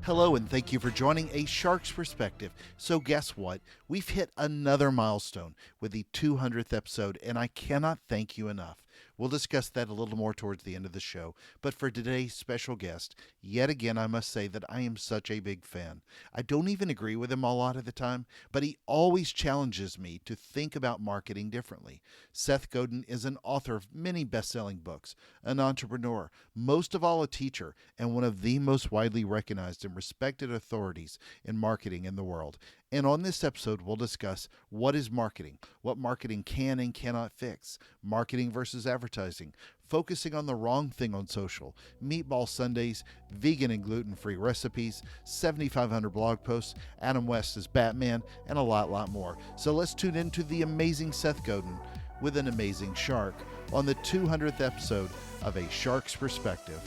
Hello, and thank you for joining A Shark's Perspective. So, guess what? We've hit another milestone with the 200th episode, and I cannot thank you enough. We'll discuss that a little more towards the end of the show. But for today's special guest, yet again, I must say that I am such a big fan. I don't even agree with him a lot of the time, but he always challenges me to think about marketing differently. Seth Godin is an author of many best selling books, an entrepreneur, most of all a teacher, and one of the most widely recognized and respected authorities in marketing in the world. And on this episode, we'll discuss what is marketing, what marketing can and cannot fix, marketing versus advertising, focusing on the wrong thing on social, meatball Sundays, vegan and gluten-free recipes, 7,500 blog posts, Adam West as Batman, and a lot more. So let's tune into the amazing Seth Godin with an amazing shark on the 200th episode of A Shark's Perspective.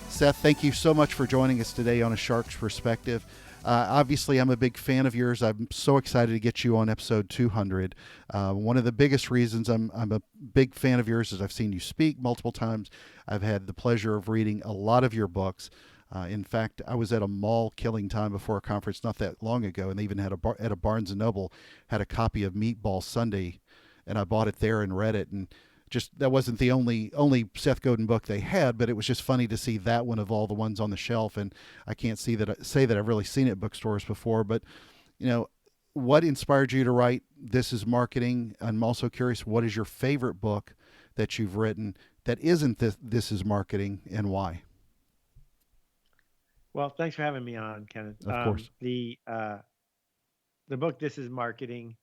Seth, thank you so much for joining us today on A Shark's Perspective. Obviously, I'm a big fan of yours. I'm so excited to get you on episode 200. One of the biggest reasons I'm a big fan of yours is I've seen you speak multiple times. I've had the pleasure of reading a lot of your books. In fact, I was at a mall killing time before a conference not that long ago, and they even had at a Barnes & Noble had a copy of Meatball Sunday, and I bought it there and read it, and just that wasn't the only Seth Godin book they had, but it was just funny to see that one of all the ones on the shelf. And I can't say that I've really seen it at bookstores before, but what inspired you to write This Is Marketing? I'm also curious, what is your favorite book that you've written that isn't This Is Marketing, and why? Well, thanks for having me on, Kenneth. Of course. The book This Is Marketing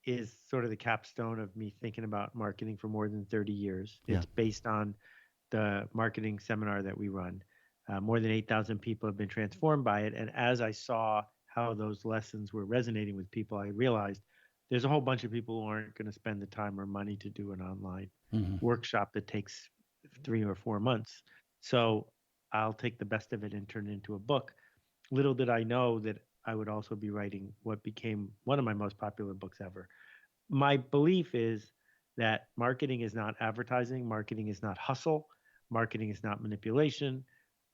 is sort of the capstone of me thinking about marketing for more than 30 years. Yeah. It's based on the marketing seminar that we run. More than 8,000 people have been transformed by it. And as I saw how those lessons were resonating with people, I realized there's a whole bunch of people who aren't going to spend the time or money to do an online workshop that takes 3 or 4 months. So I'll take the best of it and turn it into a book. Little did I know that I would also be writing what became one of my most popular books ever. My belief is that marketing is not advertising, marketing is not hustle, marketing is not manipulation.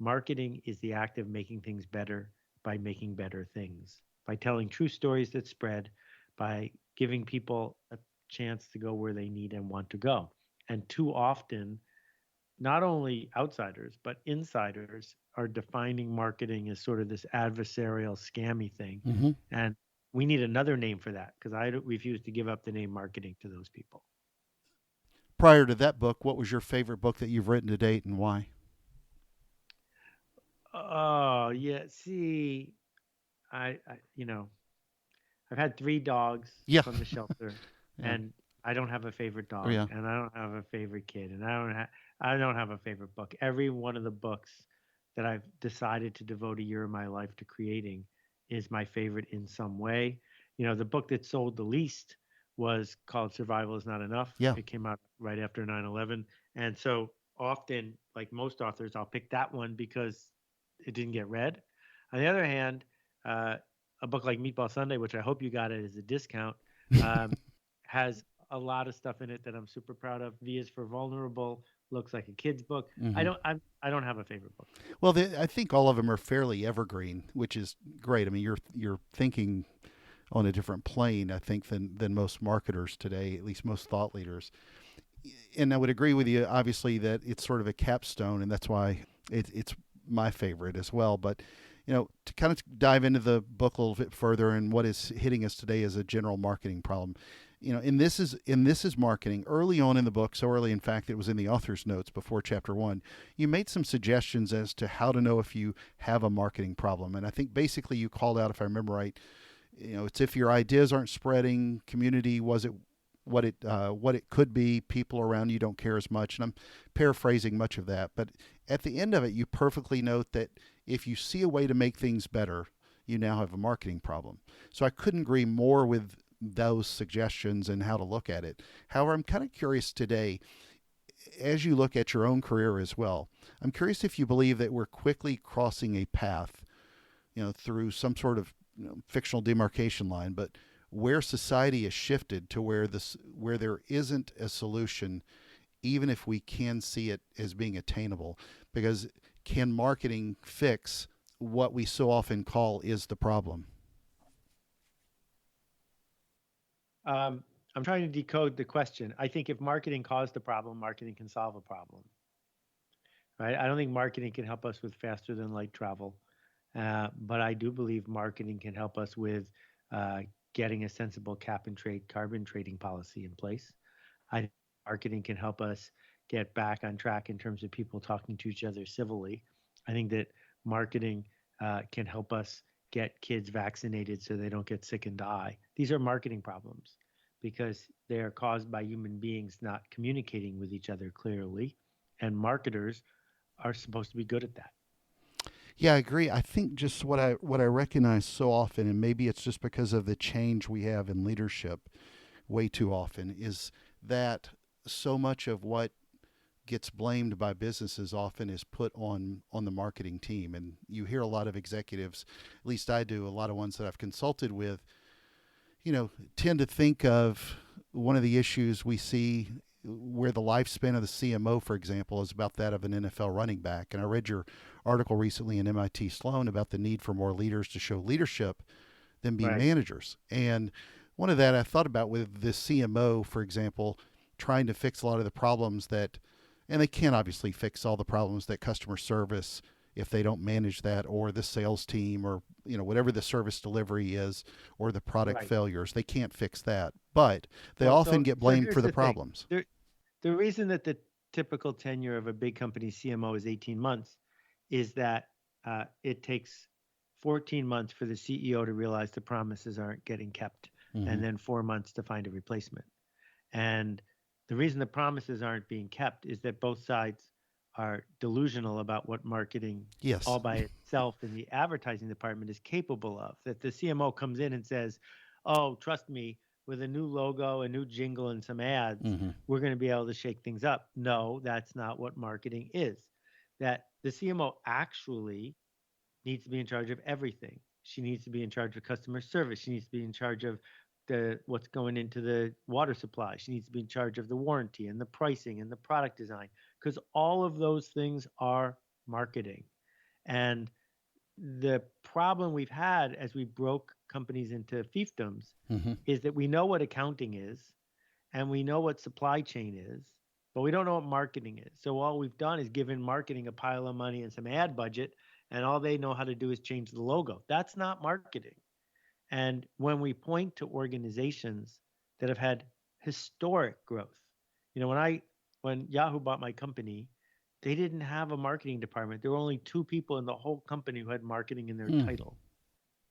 Marketing is the act of making things better by making better things, by telling true stories that spread, by giving people a chance to go where they need and want to go. And too often, not only outsiders, but insiders are defining marketing as sort of this adversarial, scammy thing. Mm-hmm. And we need another name for that because I refuse to give up the name marketing to those people. Prior to that book, what was your favorite book that you've written to date, and why? Oh, yeah. See, I I've had 3 dogs Yeah. from the shelter, Yeah. and I don't have a favorite Oh, dog, yeah. and I don't have a favorite kid, and I don't have a favorite book. Every one of the books that I've decided to devote a year of my life to creating is my favorite in some way. The book that sold the least was called Survival is Not Enough. Yeah. It came out right after 9/11, and so often, like most authors, I'll pick that one because it didn't get read. On the other hand, uh, a book like Meatball Sunday, which I hope you got it as a discount, um, has a lot of stuff in it that I'm super proud of. V is for Vulnerable looks like a kid's book. I Mm-hmm. don't I don't have a favorite book. Well, I think all of them are fairly evergreen, which is great. I mean, you're thinking on a different plane, I think, than most marketers today, at least most thought leaders. And I would agree with you, obviously, that it's sort of a capstone, and that's why it's my favorite as well. But to kind of dive into the book a little bit further and what is hitting us today as a general marketing problem. In this is marketing. Early on in the book, so early in fact it was in the author's notes before chapter 1, you made some suggestions as to how to know if you have a marketing problem. And I think basically you called out, if I remember right, it's if your ideas aren't spreading, community wasn't what it could be, people around you don't care as much. And I'm paraphrasing much of that, but at the end of it, you perfectly note that if you see a way to make things better, you now have a marketing problem. So I couldn't agree more with those suggestions and how to look at it. However, I'm kind of curious today, as you look at your own career as well, I'm curious if you believe that we're quickly crossing a path, through some sort of fictional demarcation line, but where society has shifted to where there isn't a solution even if we can see it as being attainable. Because can marketing fix what we so often call is the problem? Um, I'm trying to decode the question. I think if marketing caused a problem, marketing can solve a problem, right? I don't think marketing can help us with faster than light travel, but I do believe marketing can help us with uh, getting a sensible cap and trade carbon trading policy in place. I think marketing can help us get back on track in terms of people talking to each other civilly. I think that marketing can help us get kids vaccinated so they don't get sick and die. These are marketing problems because they are caused by human beings not communicating with each other clearly, and marketers are supposed to be good at that. Yeah, I agree. I think just what I recognize so often, and maybe it's just because of the change we have in leadership way too often, is that so much of what gets blamed by businesses often is put on the marketing team. And you hear a lot of executives, at least I do, a lot of ones that I've consulted with, tend to think of one of the issues we see where the lifespan of the CMO, for example, is about that of an NFL running back. And I read your article recently in MIT Sloan about the need for more leaders to show leadership than be Right. managers. And one of that I thought about with the CMO, for example, trying to fix a lot of the problems that, and they can't obviously fix all the problems that customer service if they don't manage that, or the sales team, or whatever the service delivery is, or the product Right. failures. They can't fix that, but they Well, often so get so blamed here's for the the thing. problems. The reason that the typical tenure of a big company CMO is 18 months is that it takes 14 months for the CEO to realize the promises aren't getting kept, Mm-hmm. and then 4 months to find a replacement. And the reason the promises aren't being kept is that both sides are delusional about what marketing Yes. all by itself in the advertising department is capable of. That the CMO comes in and says, "Oh, trust me, with a new logo, a new jingle, and some ads, Mm-hmm. we're going to be able to shake things up." No, that's not what marketing is. That the CMO actually needs to be in charge of everything. She needs to be in charge of customer service. She needs to be in charge of the what's going into the water supply. She needs to be in charge of the warranty and the pricing and the product design because all of those things are marketing. And the problem we've had as we broke companies into fiefdoms Mm-hmm. is that we know what accounting is and we know what supply chain is, but we don't know what marketing is. So all we've done is given marketing a pile of money and some ad budget, and all they know how to do is change the logo. That's not marketing. And when we point to organizations that have had historic growth, when Yahoo bought my company, they didn't have a marketing department. There were only two people in the whole company who had marketing in their Mm. title.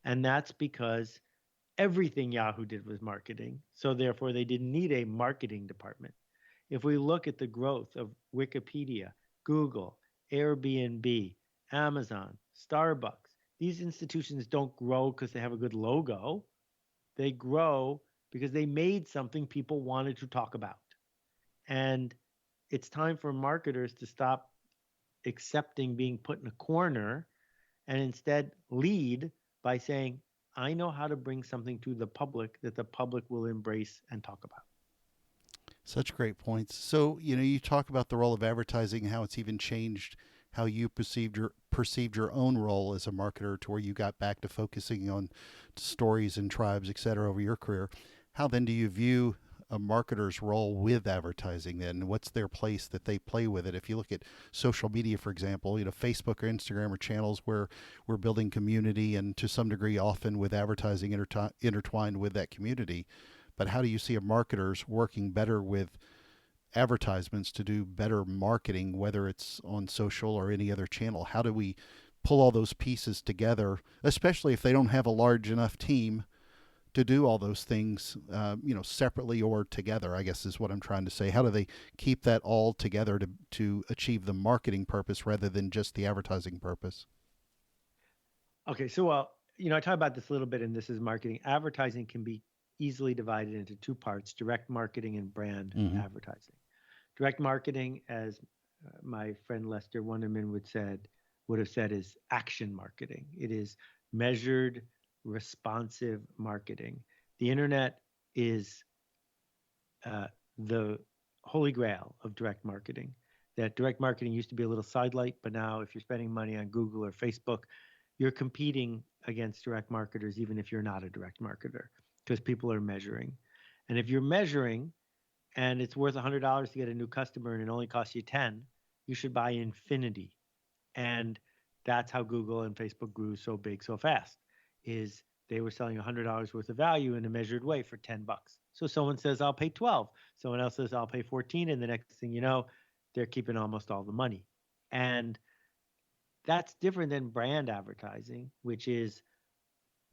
And that's because everything Yahoo did was marketing. So therefore, they didn't need a marketing department. If we look at the growth of Wikipedia, Google, Airbnb, Amazon, Starbucks, these institutions don't grow because they have a good logo. They grow because they made something people wanted to talk about. And it's time for marketers to stop accepting being put in a corner and instead lead by saying, I know how to bring something to the public that the public will embrace and talk about. Such great points. So, you talk about the role of advertising, how it's even changed how you perceived your own role as a marketer to where you got back to focusing on stories and tribes, et cetera, over your career. How then do you view a marketer's role with advertising then? What's their place that they play with it? If you look at social media, for example, Facebook or Instagram are channels where we're building community and to some degree often with advertising intertwined with that community. But how do you see a marketers working better with advertisements to do better marketing, whether it's on social or any other channel? How do we pull all those pieces together, especially if they don't have a large enough team to do all those things, separately or together, I guess is what I'm trying to say. How do they keep that all together to achieve the marketing purpose rather than just the advertising purpose? Okay, so I talk about this a little bit, and this is marketing. Advertising can be easily divided into two parts: direct marketing and brand Mm-hmm. advertising. Direct marketing, as my friend Lester Wonderman would have said, is action marketing. It is measured, responsive marketing. The internet is the holy grail of direct marketing. That direct marketing used to be a little sidelight, but now if you're spending money on Google or Facebook, you're competing against direct marketers, even if you're not a direct marketer, because people are measuring. And if you're measuring and it's worth $100 to get a new customer and it only costs you 10, you should buy infinity. And that's how Google and Facebook grew so big so fast. Is they were selling $100 worth of value in a measured way for 10 bucks. So someone says I'll pay 12, someone else says I'll pay 14, and the next thing you know, they're keeping almost all the money. And that's different than brand advertising, which is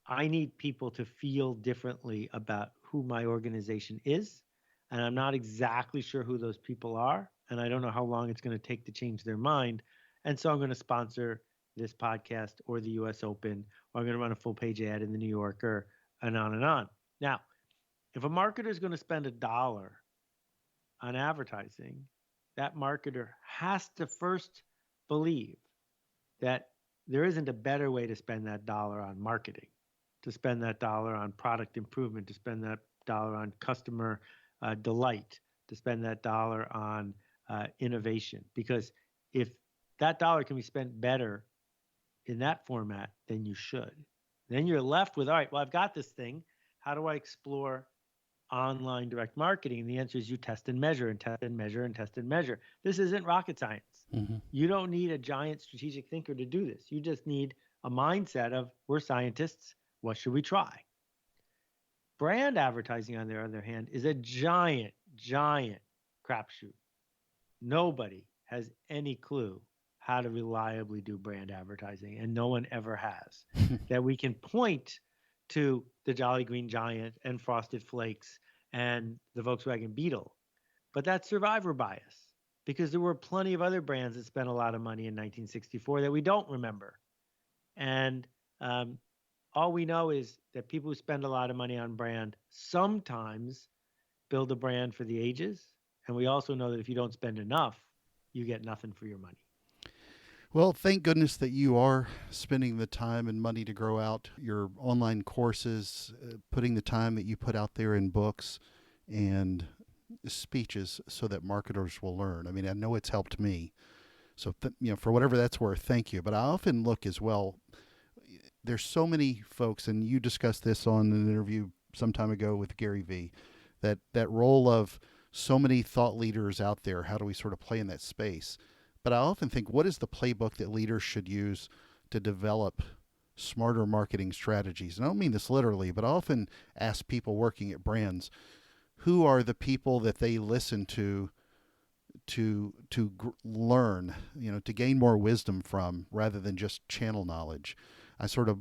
I need people to feel differently about who my organization is. And I'm not exactly sure who those people are. And I don't know how long it's going to take to change their mind. And so I'm going to sponsor this podcast or the US Open, or I'm going to run a full page ad in the New Yorker, and on and on. Now, if a marketer is going to spend $1 on advertising, that marketer has to first believe that there isn't a better way to spend that dollar on marketing, to spend that dollar on product improvement, to spend that dollar on customer delight, to spend that dollar on innovation. Because if that dollar can be spent better in that format, then you should. Then you're left with, all right, well, I've got this thing. How do I explore online direct marketing? And the answer is you test and measure and test and measure and test and measure. This isn't rocket science. Mm-hmm. You don't need a giant strategic thinker to do this. You just need a mindset of we're scientists. What should we try? Brand advertising, on the other hand, is a giant, giant crapshoot. Nobody has any clue how to reliably do brand advertising, and no one ever has. That we can point to the Jolly Green Giant and Frosted Flakes and the Volkswagen Beetle, but that's survivor bias because there were plenty of other brands that spent a lot of money in 1964 that we don't remember. And all we know is that people who spend a lot of money on brand sometimes build a brand for the ages. And we also know that if you don't spend enough, you get nothing for your money. Well, thank goodness that you are spending the time and money to grow out your online courses, putting the time that you put out there in books and speeches so that marketers will learn. I mean, I know it's helped me. So, for whatever that's worth, thank you. But I often look as well, there's so many folks, and you discussed this on an interview some time ago with Gary Vee, that role of so many thought leaders out there. How do we sort of play in that space? But I often think, what is the playbook that leaders should use to develop smarter marketing strategies? And I don't mean this literally, but I often ask people working at brands, who are the people that they listen to learn, to gain more wisdom from, rather than just channel knowledge. I sort of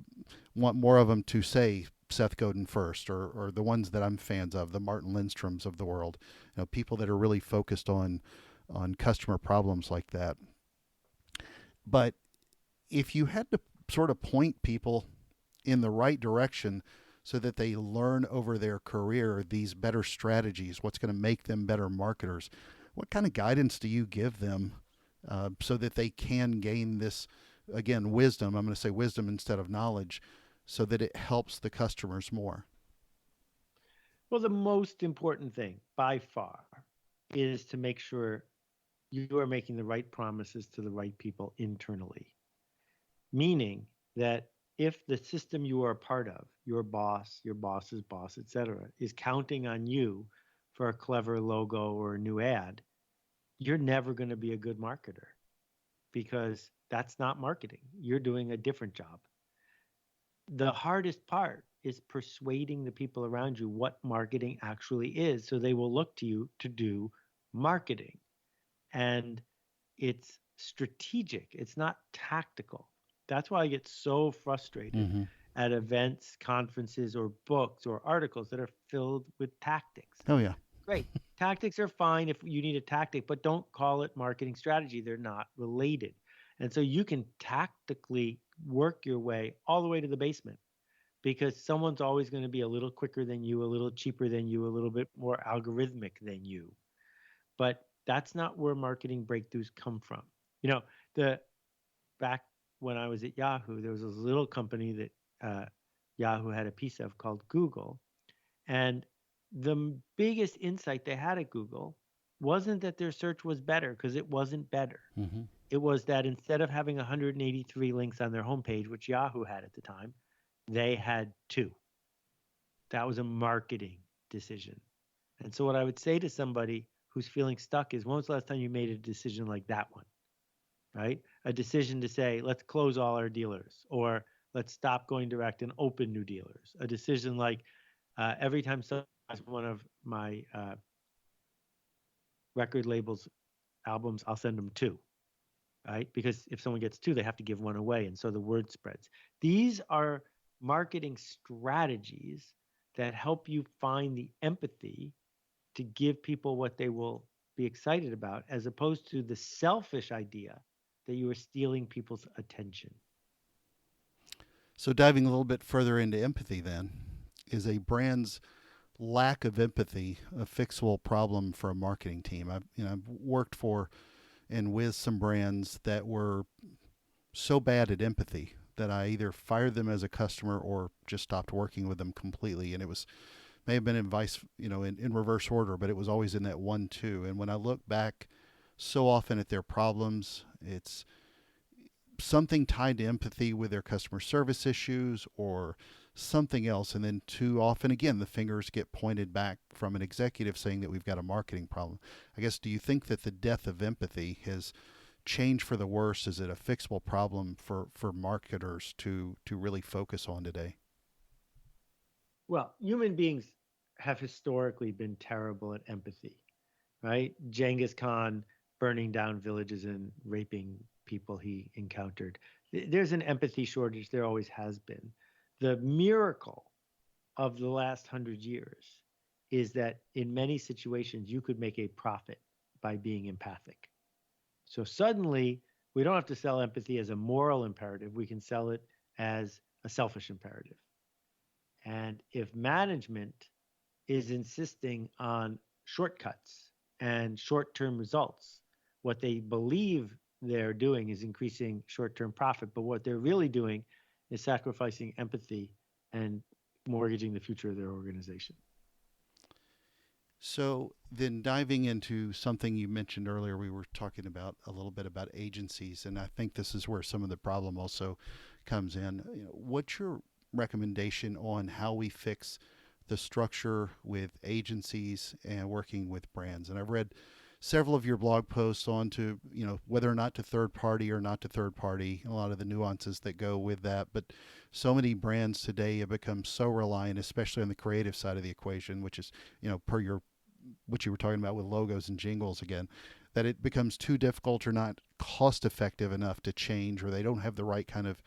want more of them to say Seth Godin first, or the ones that I'm fans of, the Martin Lindstroms of the world, people that are really focused on customer problems like that. But if you had to sort of point people in the right direction so that they learn over their career these better strategies, what's going to make them better marketers, what kind of guidance do you give them so that they can gain this, again, wisdom? I'm going to say wisdom instead of knowledge, so that it helps the customers more. Well, the most important thing by far is to make sure you are making the right promises to the right people internally. Meaning that if the system you are a part of, your boss, your boss's boss, et cetera, is counting on you for a clever logo or a new ad, you're never going to be a good marketer because that's not marketing. You're doing a different job. The hardest part is persuading the people around you what marketing actually is so they will look to you to do marketing. And it's strategic, it's not tactical. That's why I get so frustrated at events, conferences, or books or articles that are filled with tactics. Oh, yeah. Great. Tactics are fine if you need a tactic, but don't call it marketing strategy. They're not related. And so you can tactically work your way all the way to the basement because someone's always going to be a little quicker than you, a little cheaper than you, a little bit more algorithmic than you. But that's not where marketing breakthroughs come from. The back when I was at Yahoo, there was this little company that Yahoo had a piece of called Google. And the biggest insight they had at Google wasn't that their search was better, because it wasn't better. Hmm. It was that instead of having 183 links on their homepage, which Yahoo had at the time, they had two. That was a marketing decision. And so, what I would say to somebody who's feeling stuck is, when was the last time you made a decision like that one, right? A decision to say, let's close all our dealers, or let's stop going direct and open new dealers. A decision like, every time someone buys one of my record labels albums, I'll send them two, right? Because if someone gets two, they have to give one away. And so the word spreads. These are marketing strategies that help you find the empathy to give people what they will be excited about, as opposed to the selfish idea that you are stealing people's attention. So diving a little bit further into empathy, then, is a brand's lack of empathy a fixable problem for a marketing team? I've worked for and with some brands that were so bad at empathy that I either fired them as a customer or just stopped working with them completely. And it was may have been in vice, in reverse order, but it was always in that 1-2. And when I look back so often at their problems, it's something tied to empathy with their customer service issues or something else. And then too often, again, the fingers get pointed back from an executive saying that we've got a marketing problem. I guess, do you think that the death of empathy has changed for the worse? Is it a fixable problem for marketers to really focus on today? Well, human beings have historically been terrible at empathy, right? Genghis Khan burning down villages and raping people he encountered. There's an empathy shortage. There always has been. The miracle of the last 100 years is that in many situations, you could make a profit by being empathic. So suddenly, we don't have to sell empathy as a moral imperative. We can sell it as a selfish imperative. And if management is insisting on shortcuts and short term results, what they believe they're doing is increasing short term profit. But what they're really doing is sacrificing empathy and mortgaging the future of their organization. So then diving into something you mentioned earlier, we were talking about a little bit about agencies, and I think this is where some of the problem also comes in. What's your recommendation on how we fix the structure with agencies and working with brands? And I've read several of your blog posts on to, whether or not to third party or not to third party, a lot of the nuances that go with that. But so many brands today have become so reliant, especially on the creative side of the equation, which is, per your what you were talking about with logos and jingles again, that it becomes too difficult or not cost effective enough to change, or they don't have the right kind of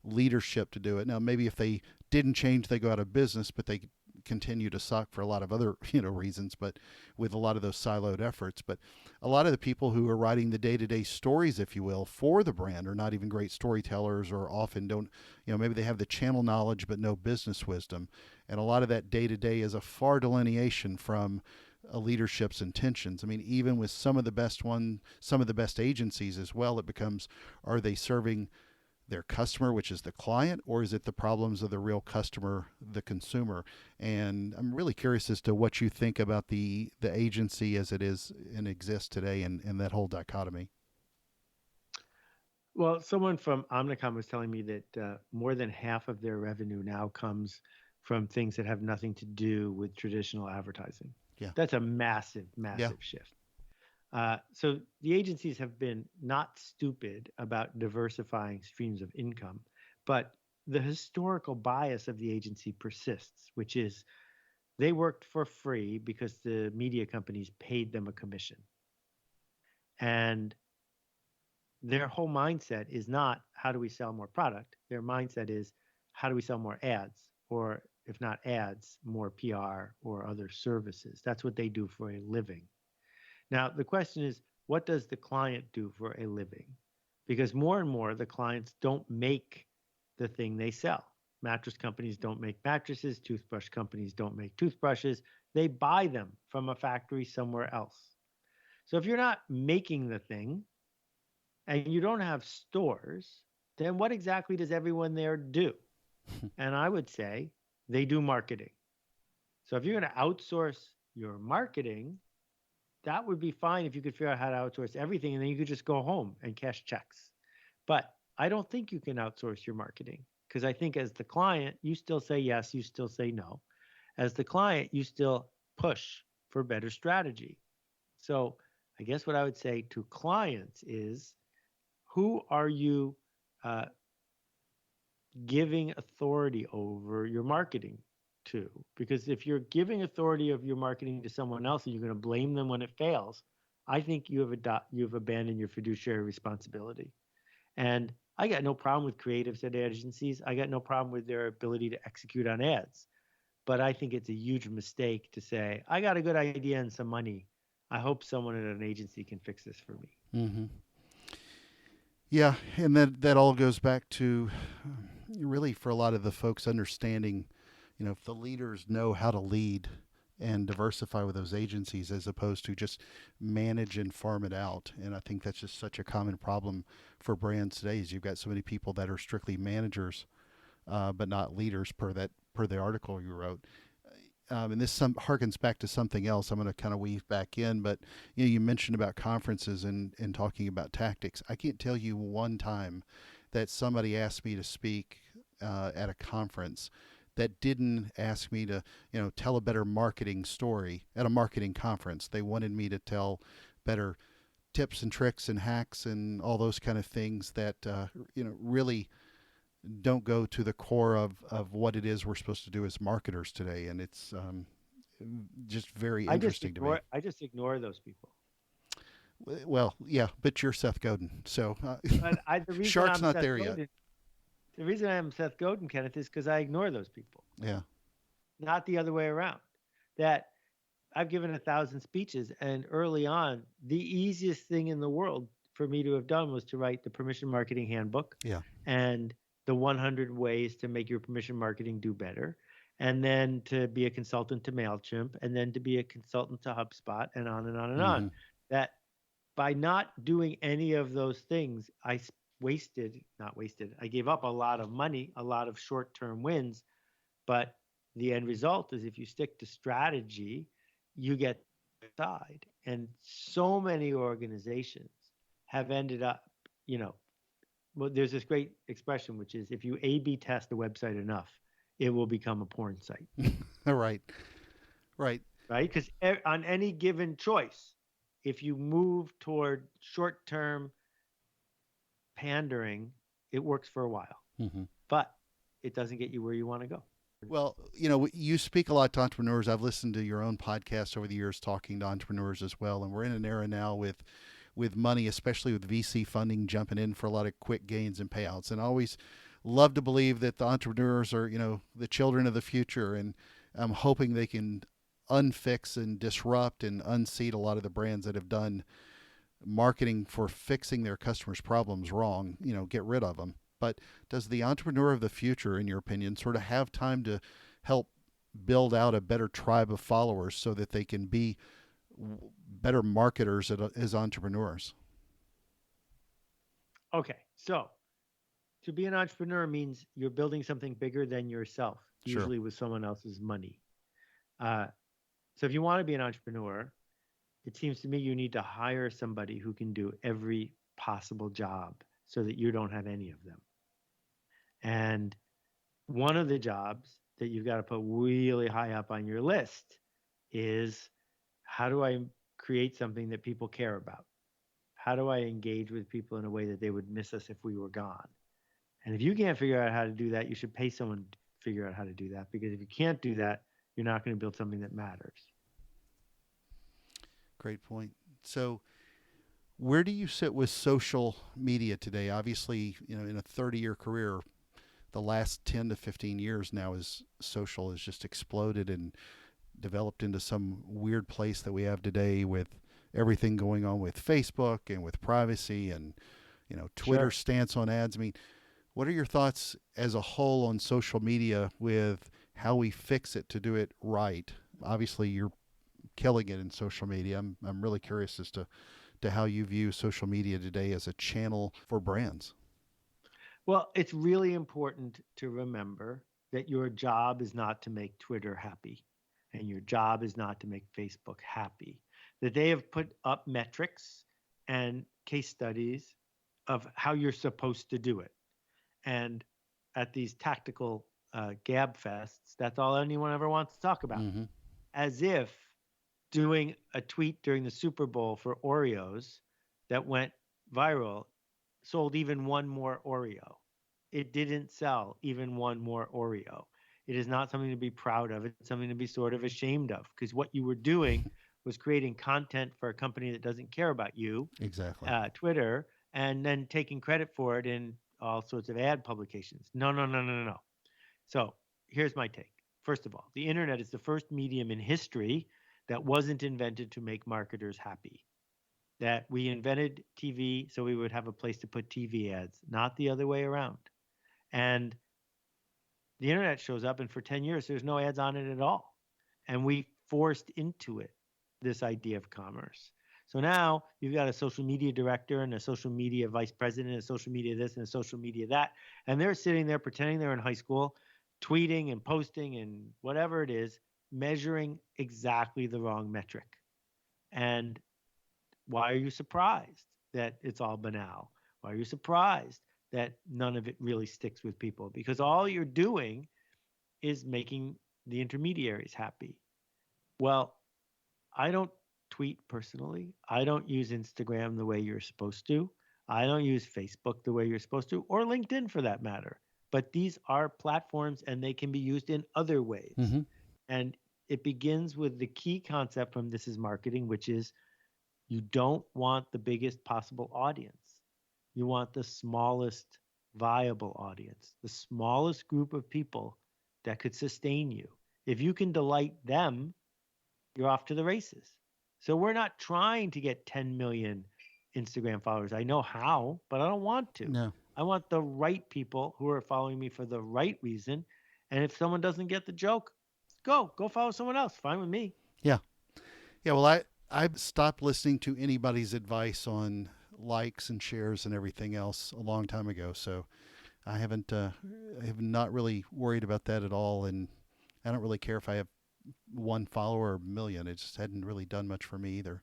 leadership to do it. Now, maybe if they didn't change, they go out of business, but they continue to suck for a lot of other reasons, but with a lot of those siloed efforts. But a lot of the people who are writing the day-to-day stories, if you will, for the brand are not even great storytellers, or often don't, maybe they have the channel knowledge but no business wisdom. And a lot of that day-to-day is a far delineation from a leadership's intentions. I mean, even with some of the best agencies as well, it becomes, are they serving their customer, which is the client, or is it the problems of the real customer, the consumer? And I'm really curious as to what you think about the agency as it is and exists today, and that whole dichotomy. Well, someone from Omnicom was telling me that more than half of their revenue now comes from things that have nothing to do with traditional advertising. Yeah. That's a massive, Yeah. massive shift. So the agencies have been not stupid about diversifying streams of income, but the historical bias of the agency persists, which is they worked for free because the media companies paid them a commission. And their whole mindset is not how do we sell more product. Their mindset is how do we sell more ads, or if not ads, more PR or other services. That's what they do for a living. Now, the question is, what does the client do for a living? Because more and more, the clients don't make the thing they sell. Mattress companies don't make mattresses. Toothbrush companies don't make toothbrushes. They buy them from a factory somewhere else. So if you're not making the thing and you don't have stores, then what exactly does everyone there do? And I would say they do marketing. So if you're going to outsource your marketing, that would be fine if you could figure out how to outsource everything and then you could just go home and cash checks. But I don't think you can outsource your marketing because I think as the client, you still say yes, you still say no. As the client, you still push for better strategy. So I guess what I would say to clients is who are you uh, giving authority over your marketing to? Because if you're giving authority of your marketing to someone else and you're going to blame them when it fails, I think you've abandoned your fiduciary responsibility. And I got no problem with creatives at agencies. I got no problem with their ability to execute on ads. But I think it's a huge mistake to say, I got a good idea and some money. I hope someone at an agency can fix this for me. Mm-hmm. Yeah, and that all goes back to really for a lot of the folks understanding, if the leaders know how to lead and diversify with those agencies as opposed to just manage and farm it out. And I think that's just such a common problem for brands today. Is you've got so many people that are strictly managers, but not leaders per the article you wrote. And this harkens back to something else. I'm going to kind of weave back in, but you mentioned about conferences and talking about tactics. I can't tell you one time that somebody asked me to speak at a conference that didn't ask me to tell a better marketing story at a marketing conference. They wanted me to tell better tips and tricks and hacks and all those kind of things that really don't go to the core of what it is we're supposed to do as marketers today. And it's just very interesting to me. I just ignore those people. Well, yeah, but you're Seth Godin, so But the reason Shark's I'm not Seth there yet. Godin, the reason I'm Seth Godin, Kenneth, is because I ignore those people, Yeah. not the other way around. That I've given 1,000 speeches, and early on, the easiest thing in the world for me to have done was to write the Permission Marketing Handbook Yeah. and the 100 ways to make your permission marketing do better, and then to be a consultant to MailChimp, and then to be a consultant to HubSpot, and on and on and on. Mm-hmm. That by not doing any of those things, not wasted, I gave up a lot of money, a lot of short term wins. But the end result is if you stick to strategy, you get side. And so many organizations have ended up, you know, well, there's this great expression, which is if you A B test a website enough, it will become a porn site, All right. Right. right? Because on any given choice, if you move toward short term pandering, it works for a while, Mm-hmm. but it doesn't get you where you want to go. Well, you speak a lot to entrepreneurs. I've listened to your own podcast over the years talking to entrepreneurs as well. And we're in an era now with money, especially with VC funding jumping in for a lot of quick gains and payouts. And I always love to believe that the entrepreneurs are, the children of the future. And I'm hoping they can unfix and disrupt and unseat a lot of the brands that have done marketing for fixing their customers' problems wrong, get rid of them. But does the entrepreneur of the future, in your opinion, sort of have time to help build out a better tribe of followers so that they can be better marketers as entrepreneurs? Okay, so to be an entrepreneur means you're building something bigger than yourself, Sure. usually with someone else's money. Uh, so if you want to be an entrepreneur, it seems to me you need to hire somebody who can do every possible job so that you don't have any of them. And one of the jobs that you've got to put really high up on your list is how do I create something that people care about? How do I engage with people in a way that they would miss us if we were gone? And if you can't figure out how to do that, you should pay someone to figure out how to do that. Because if you can't do that, you're not going to build something that matters. Great point. So, where do you sit with social media today? Obviously, in a 30-year career, the last 10 to 15 years now is social has just exploded and developed into some weird place that we have today with everything going on with Facebook and with privacy and Twitter's Sure. stance on ads. I mean, what are your thoughts as a whole on social media with how we fix it to do it right? Obviously, you're killing it in social media. I'm really curious as to how you view social media today as a channel for brands. Well, it's really important to remember that your job is not to make Twitter happy and your job is not to make Facebook happy. that they have put up metrics and case studies of how you're supposed to do it. And at these tactical gab fests, that's all anyone ever wants to talk about. Mm-hmm. As if doing a tweet during the Super Bowl for Oreos that went viral sold even one more Oreo. It didn't sell even one more Oreo. It is not something to be proud of. It's something to be sort of ashamed of, because what you were doing was creating content for a company that doesn't care about you, Exactly. Twitter, and then taking credit for it in all sorts of ad publications. No, no, no, no, no, no. So here's my take. First of all, the internet is the first medium in history that wasn't invented to make marketers happy. That we invented TV so we would have a place to put TV ads, not the other way around. And the internet shows up, and for 10 years, there's no ads on it at all. And we forced into it this idea of commerce. So now you've got a social media director and a social media vice president, a social media this and a social media that. And they're sitting there pretending they're in high school, tweeting and posting and whatever it is, measuring exactly the wrong metric. And why are you surprised that it's all banal? Why are you surprised that none of it really sticks with people? Because all you're doing is making the intermediaries happy. Well, I don't tweet personally. I don't use Instagram the way you're supposed to. I don't use Facebook the way you're supposed to, or LinkedIn for that matter. But these are platforms and they can be used in other ways. Mm-hmm. And it begins with the key concept from This Is Marketing, which is you don't want the biggest possible audience. You want the smallest viable audience, the smallest group of people that could sustain you. If you can delight them, you're off to the races. So we're not trying to get 10 million Instagram followers. I know how, but I don't want to. No. I want the right people who are following me for the right reason. And if someone doesn't get the joke, go follow someone else. Fine with me. Yeah. Yeah. Well, I've stopped listening to anybody's advice on likes and shares and everything else a long time ago. So I have not really worried about that at all. And I don't really care if I have one follower or a million. It just hadn't really done much for me either.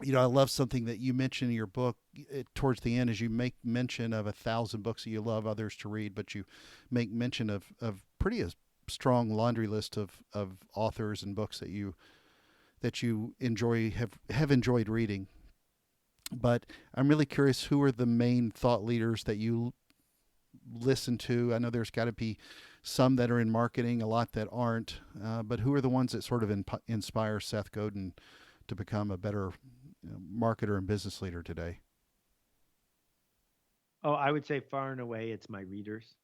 I love something that you mention in your book towards the end, as you make mention of 1,000 books that you love others to read, but you make mention of pretty a strong laundry list of authors and books that you enjoy have enjoyed reading. But I'm really curious, who are the main thought leaders that you listen to? I know there's got to be some that are in marketing, a lot that aren't. But who are the ones that sort of inspire Seth Godin to become a better marketer and business leader today? Oh, I would say far and away it's my readers.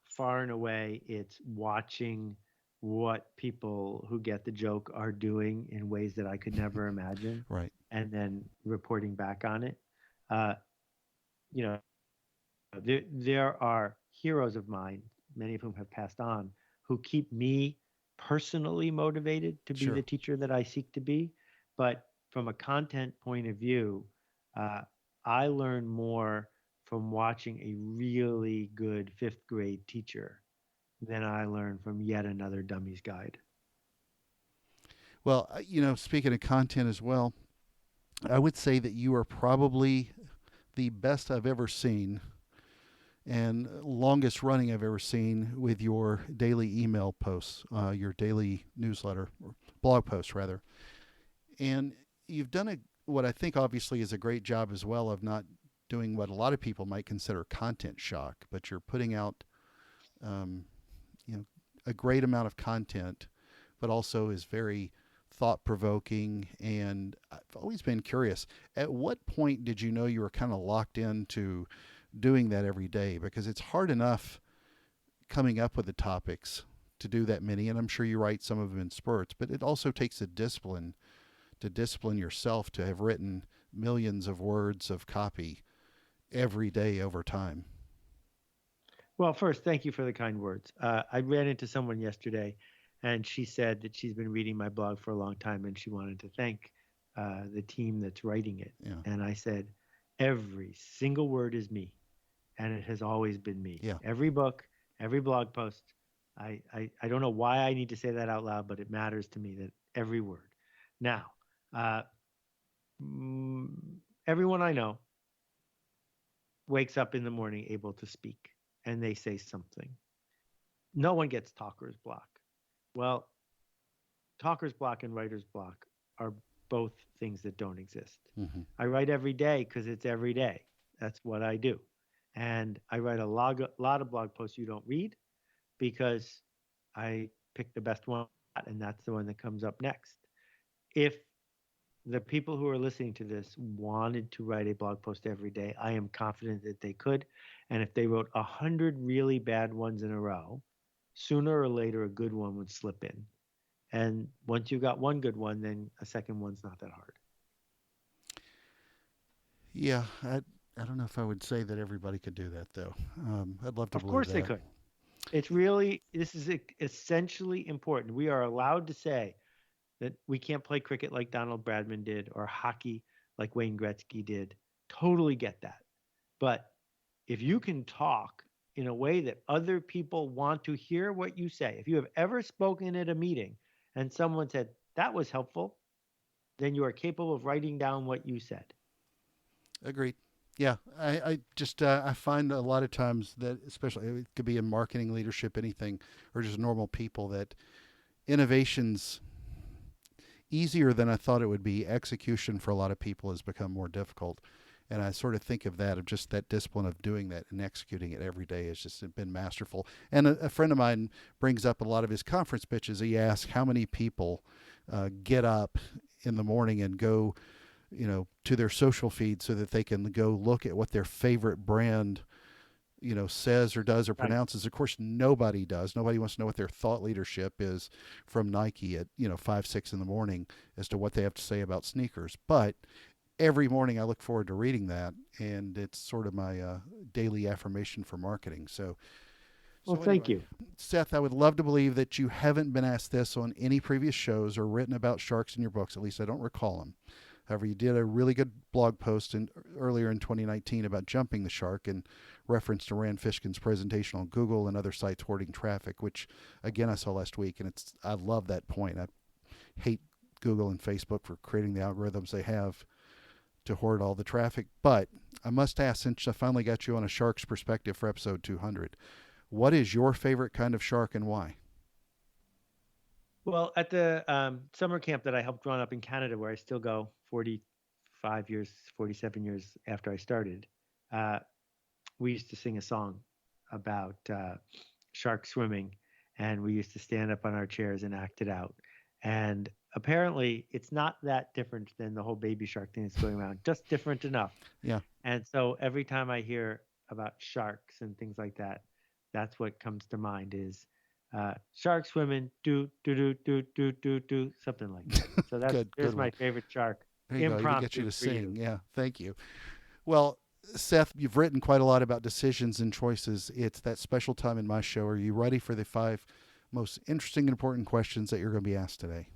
Far and away it's watching what people who get the joke are doing in ways that I could never imagine, Right. and then reporting back on it. Uh, you know, there are heroes of mine, many of whom have passed on, who keep me personally motivated to be the Sure. teacher that I seek to be. But from a content point of view, uh, I learn more from watching a really good fifth grade teacher than I learn from yet another dummy's guide. Well, speaking of content as well, I would say that you are probably the best I've ever seen and longest running I've ever seen with your daily email posts, your daily newsletter or blog posts rather. And you've done what I think obviously is a great job as well of not doing what a lot of people might consider content shock, but you're putting out, um, you know, a great amount of content, but also is very thought provoking. And I've always been curious, at what point did you know you were kind of locked into doing that every day? Because it's hard enough coming up with the topics to do that many, and I'm sure you write some of them in spurts, but it also takes a discipline to discipline yourself to have written millions of words of copy every day over time. Well, first, thank you for the kind words. I ran into someone yesterday, and she said that she's been reading my blog for a long time, and she wanted to thank the team that's writing it. Yeah. And I said, every single word is me, and it has always been me. Yeah. Every book, every blog post. I don't know why I need to say that out loud, but it matters to me that every word. Now, uh, mm, everyone I know wakes up in the morning able to speak and they say something. No one gets talker's block. Well, talker's block and writer's block are both things that don't exist. Hmm. I write every day because it's every day. That's what I do. And I write lot of blog posts you don't read because I pick the best one and that's the one that comes up next. If the people who are listening to this wanted to write a blog post every day, I am confident that they could. And if they wrote 100 really bad ones in a row, sooner or later a good one would slip in. And once you got one good one, then a second one's not that hard. Yeah, I don't know if I would say that everybody could do that though. I'd love to Of believe course they that. could. It's really, this is essentially important. We are allowed to say that we can't play cricket like Donald Bradman did or hockey like Wayne Gretzky did. Totally get that. But if you can talk in a way that other people want to hear what you say, if you have ever spoken at a meeting and someone said, that was helpful, then you are capable of writing down what you said. Agreed. Yeah, I just I find a lot of times that, especially it could be in marketing, leadership, anything, or just normal people, that innovations easier than I thought it would be. Execution for a lot of people has become more difficult. And I sort of think of that, of just that discipline of doing that and executing it every day has just been masterful. And a friend of mine brings up a lot of his conference pitches. He asks how many people get up in the morning and go, to their social feed so that they can go look at what their favorite brand says or does or Right. pronounces. Of course, nobody does. Nobody wants to know what their thought leadership is from Nike at 5, 6 in the morning as to what they have to say about sneakers. But every morning I look forward to reading that, and it's sort of my daily affirmation for marketing. So, Well, so thank anyway, you. Seth, I would love to believe that you haven't been asked this on any previous shows or written about sharks in your books. At least I don't recall them. However, you did a really good blog post earlier in 2019 about jumping the shark in reference to Rand Fishkin's presentation on Google and other sites hoarding traffic, which again I saw last week, and I love that point. I hate Google and Facebook for creating the algorithms they have to hoard all the traffic. But I must ask, since I finally got you on a shark's perspective for episode 200, what is your favorite kind of shark and why? Well, at the summer camp that I helped run up in Canada, where I still go 45 years, 47 years after I started, uh, we used to sing a song about shark swimming, and we used to stand up on our chairs and act it out. And apparently, it's not that different than the whole baby shark thing that's going around, just different enough. Yeah, And so every time I hear about sharks and things like that, that's what comes to mind is shark swimming, do, something like that. So good there's one. my favorite shark, There you go. Even get you impromptu to for you. sing. Yeah, thank you. Well, Seth, you've written quite a lot about decisions and choices. It's that special time in my show. Are you ready for the 5 most interesting and important questions that you're going to be asked today?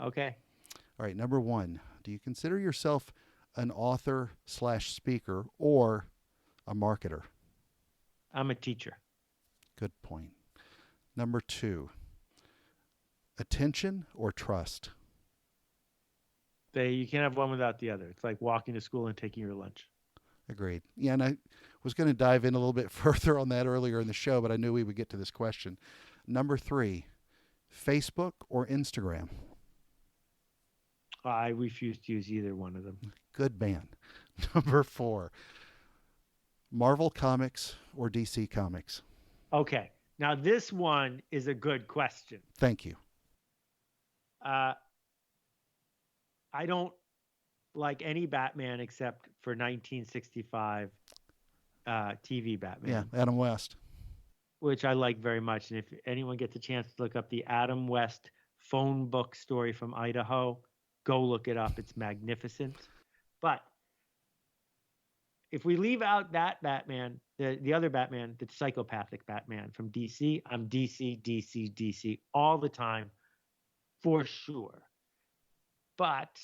Okay, All right, number 1, do you consider yourself an author slash speaker or a marketer? I'm a teacher. Good point. Number 2, attention or trust? You can't have one without the other. It's like walking to school and taking your lunch. Agreed. Yeah, and I was going to dive in a little bit further on that earlier in the show, but I knew we would get to this question. Number 3, Facebook or Instagram? I refuse to use either one of them. Good man. Number 4, Marvel Comics or DC Comics? Okay, now this one is a good question. Thank you. Uh, I don't like any Batman except for 1965 TV Yeah, Batman, Adam West. which I like very much. And if anyone gets a chance to look up the Adam West phone book story from Idaho, go look it up. It's magnificent. But if we leave out that Batman, the other Batman, the psychopathic Batman from DC, I'm DC, DC, DC all the time for sure. But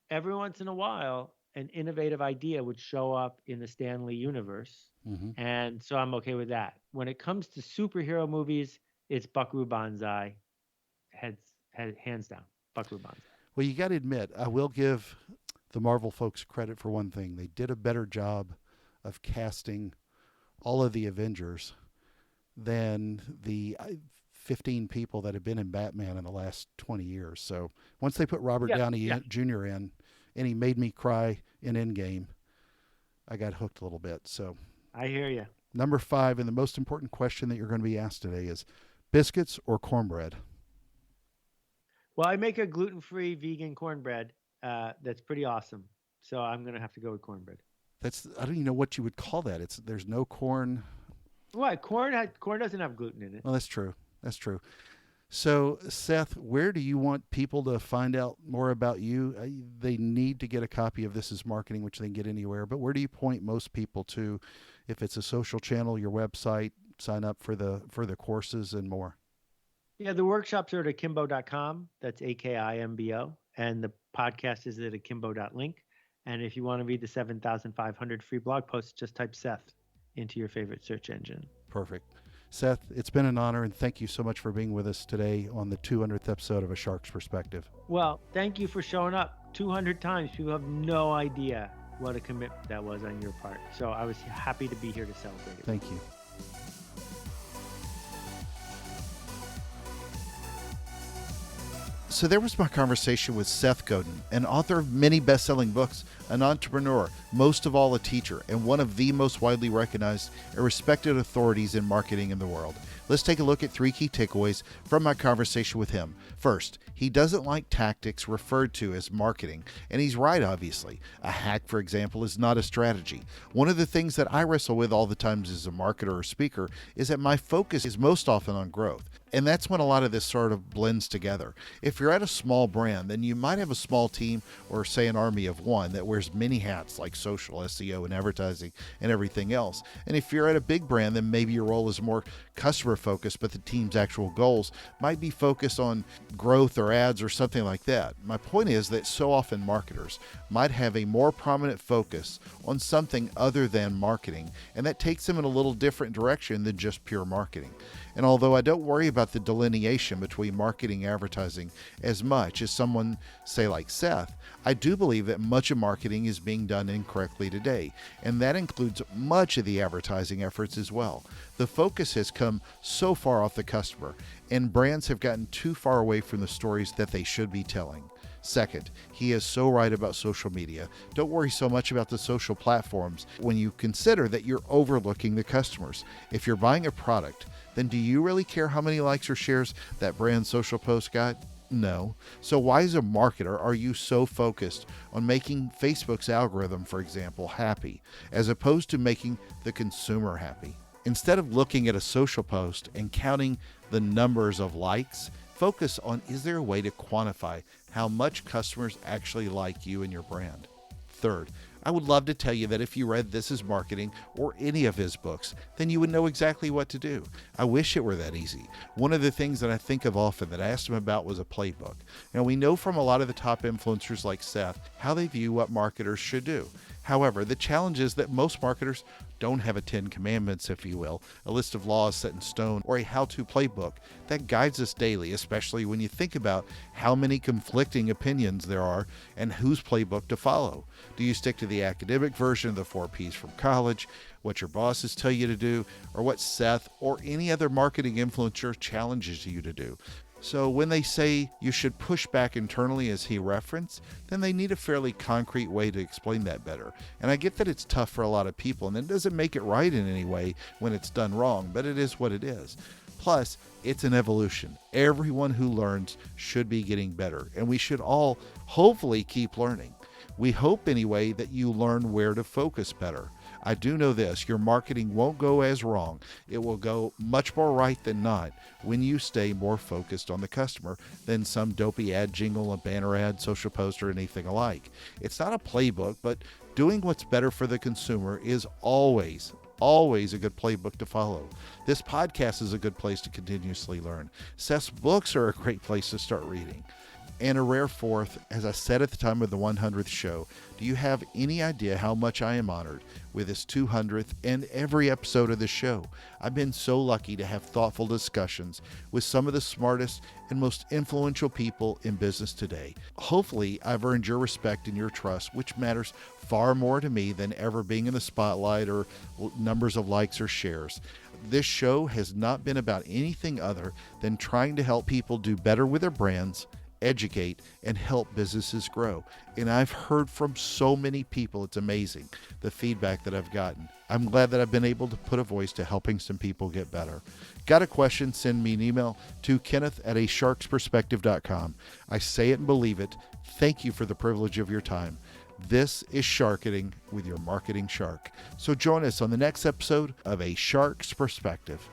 every once in a while, an innovative idea would show up in the Stanley universe. Hmm. And so I'm okay with that. When it comes to superhero movies, it's Buckaroo Banzai, hands down. Buckaroo Banzai. Well, you got to admit, I will give the Marvel folks credit for one thing. They did a better job of casting all of the Avengers than the 15 people that have been in Batman in the last 20 years. So once they put Robert Downey Jr. in, and he made me cry in Endgame, I got hooked a little bit. So I hear you. number 5, and the most important question that you're going to be asked today is biscuits or cornbread? Well, I make a gluten-free vegan cornbread that's pretty awesome. So I'm going to have to go with cornbread. I don't even know what you would call that. There's no corn. What? Corn doesn't have gluten in it. Well, that's true. That's true. So, Seth, where do you want people to find out more about you? They need to get a copy of This Is Marketing, which they can get anywhere. But where do you point most people to? If it's a social channel, your website, sign up for the courses and more. Yeah, the workshops are at akimbo.com. That's AKIMBO. And the podcast is at akimbo.link. And if you want to read the 7,500 free blog posts, just type Seth into your favorite search engine. Perfect. Seth, it's been an honor, and thank you so much for being with us today on the 200th episode of A Shark's Perspective. Well, thank you for showing up 200 times. People have no idea what a commitment that was on your part. So I was happy to be here to celebrate it. Thank you. So there was my conversation with Seth Godin, an author of many best-selling books, an entrepreneur, most of all a teacher, and one of the most widely recognized and respected authorities in marketing in the world. Let's take a look at 3 key takeaways from my conversation with him. First, he doesn't like tactics referred to as marketing, and he's right, obviously. A hack, for example, is not a strategy. One of the things that I wrestle with all the times as a marketer or speaker is that my focus is most often on growth. And that's when a lot of this sort of blends together. If you're at a small brand, then you might have a small team or, say, an army of one that wears many hats like social, SEO, and advertising and everything else. And if you're at a big brand, then maybe your role is more customer focused, but the team's actual goals might be focused on growth or ads or something like that. My point is that so often marketers might have a more prominent focus on something other than marketing, and that takes them in a little different direction than just pure marketing. And although I don't worry about the delineation between marketing and advertising as much as someone, say like Seth, I do believe that much of marketing is being done incorrectly today, and that includes much of the advertising efforts as well. The focus has come so far off the customer, and brands have gotten too far away from the stories that they should be telling. Second, he is so right about social media. Don't worry so much about the social platforms when you consider that you're overlooking the customers. If you're buying a product, then do you really care how many likes or shares that brand's social post got? No. So why as a marketer are you so focused on making Facebook's algorithm, for example, happy, as opposed to making the consumer happy? Instead of looking at a social post and counting the numbers of likes, focus on, is there a way to quantify how much customers actually like you and your brand? Third, I would love to tell you that if you read This Is Marketing or any of his books, then you would know exactly what to do. I wish it were that easy. One of the things that I think of often that I asked him about was a playbook. Now, we know from a lot of the top influencers like Seth how they view what marketers should do. However, the challenge is that most marketers don't have a 10 commandments, if you will, a list of laws set in stone, or a how-to playbook that guides us daily, especially when you think about how many conflicting opinions there are and whose playbook to follow. Do you stick to the academic version of the 4 Ps from college, what your bosses tell you to do, or what Seth or any other marketing influencer challenges you to do? So when they say you should push back internally, as he referenced, then they need a fairly concrete way to explain that better. And I get that it's tough for a lot of people, and it doesn't make it right in any way when it's done wrong, but it is what it is. Plus, it's an evolution. Everyone who learns should be getting better, and we should all hopefully keep learning. We hope anyway that you learn where to focus better. I do know this, your marketing won't go as wrong. It will go much more right than not when you stay more focused on the customer than some dopey ad jingle, a banner ad, social post, or anything alike. It's not a playbook, but doing what's better for the consumer is always a good playbook to follow. This podcast is a good place to continuously learn. Seth's books are a great place to start reading. And a rare fourth, as I said at the time of the 100th show, do you have any idea how much I am honored with this 200th and every episode of the show? I've been so lucky to have thoughtful discussions with some of the smartest and most influential people in business today. Hopefully, I've earned your respect and your trust, which matters far more to me than ever being in the spotlight or numbers of likes or shares. This show has not been about anything other than trying to help people do better with their brands, educate, and help businesses grow. And I've heard from so many people, it's amazing the feedback that I've gotten. I'm glad that I've been able to put a voice to helping some people get better. Got a question? Send me an email to kenneth@asharksperspective.com. I say it and believe it. Thank you for the privilege of your time. This is Sharketing with your marketing shark. So join us on the next episode of A Shark's Perspective.